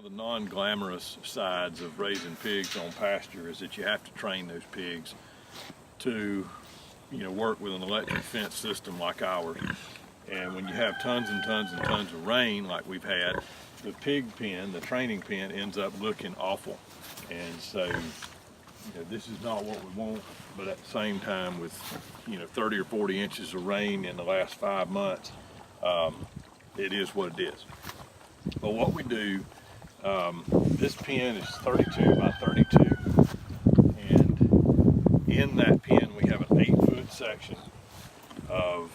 the non-glamorous sides of raising pigs on pasture is that you have to train those pigs to, work with an electric fence system like ours. And when you have tons and tons and tons of rain like we've had, the pig pen, the training pen, ends up looking awful. And so, this is not what we want, but at the same time with, 30 or 40 inches of rain in the last 5 months, it is what it is. But what we do, this pen is 32 by 32, and in that pen we have an 8-foot section of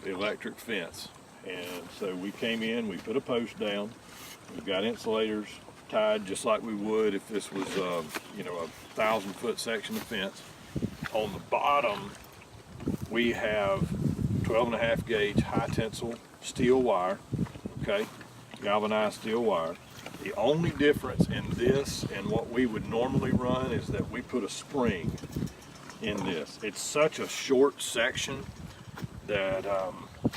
electric fence. And so we came in, we put a post down, we've got insulators tied just like we would if this was a 1,000-foot section of fence. On the bottom we have 12.5 gauge high tensile steel wire, okay, galvanized steel wire. The only difference in this and what we would normally run is that we put a spring in this. It's such a short section that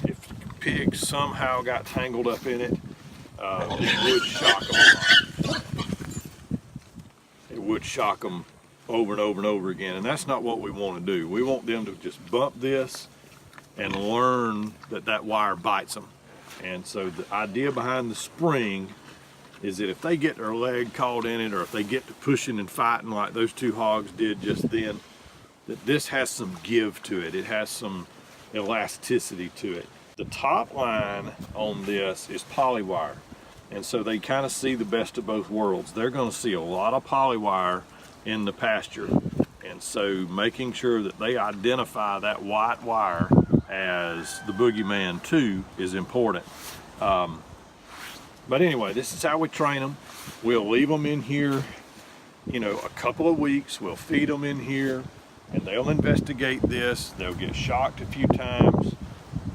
if pigs somehow got tangled up in it, it would shock them a lot. It would shock them over and over and over again, and that's not what we want to do. We want them to just bump this and learn that wire bites them. And so the idea behind the spring is that if they get their leg caught in it, or if they get to pushing and fighting like those two hogs did just then, that this has some give to it. It has some elasticity to it. The top line on this is poly wire, and so they kind of see the best of both worlds. They're going to see a lot of poly wire in the pasture, and so making sure that they identify that white wire as the boogeyman too is important. But anyway, this is how we train them. We'll leave them in here, a couple of weeks. We'll feed them in here, and they'll investigate this. They'll get shocked a few times,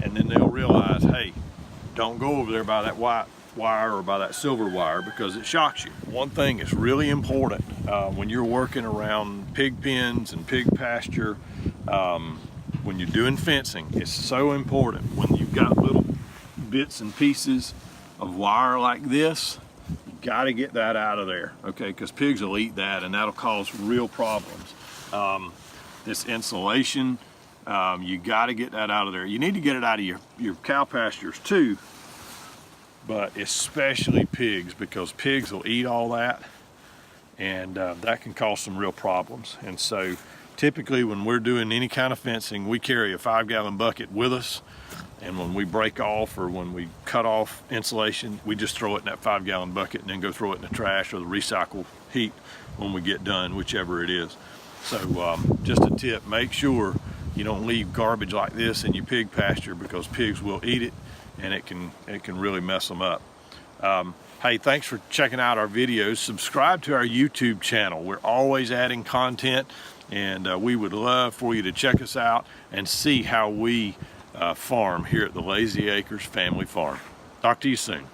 and then they'll realize, hey, don't go over there by that white wire or by that silver wire because it shocks you. One thing is really important when you're working around pig pens and pig pasture, when you're doing fencing, it's so important when you've got little bits and pieces of wire like this, you got to get that out of there, okay, because pigs will eat that and that'll cause real problems. This insulation, you got to get that out of there. You need to get it out of your cow pastures too, but especially pigs, because pigs will eat all that, and that can cause some real problems. And so typically when we're doing any kind of fencing, we carry a 5-gallon bucket with us, and when we break off or when we cut off insulation, we just throw it in that 5-gallon bucket and then go throw it in the trash or the recycle heap when we get done, whichever it is. So just a tip, make sure you don't leave garbage like this in your pig pasture, because pigs will eat it and it can really mess them up. Hey, thanks for checking out our videos. Subscribe to our YouTube channel. We're always adding content, and we would love for you to check us out and see how we farm here at the Lazy Acres Family Farm. Talk to you soon.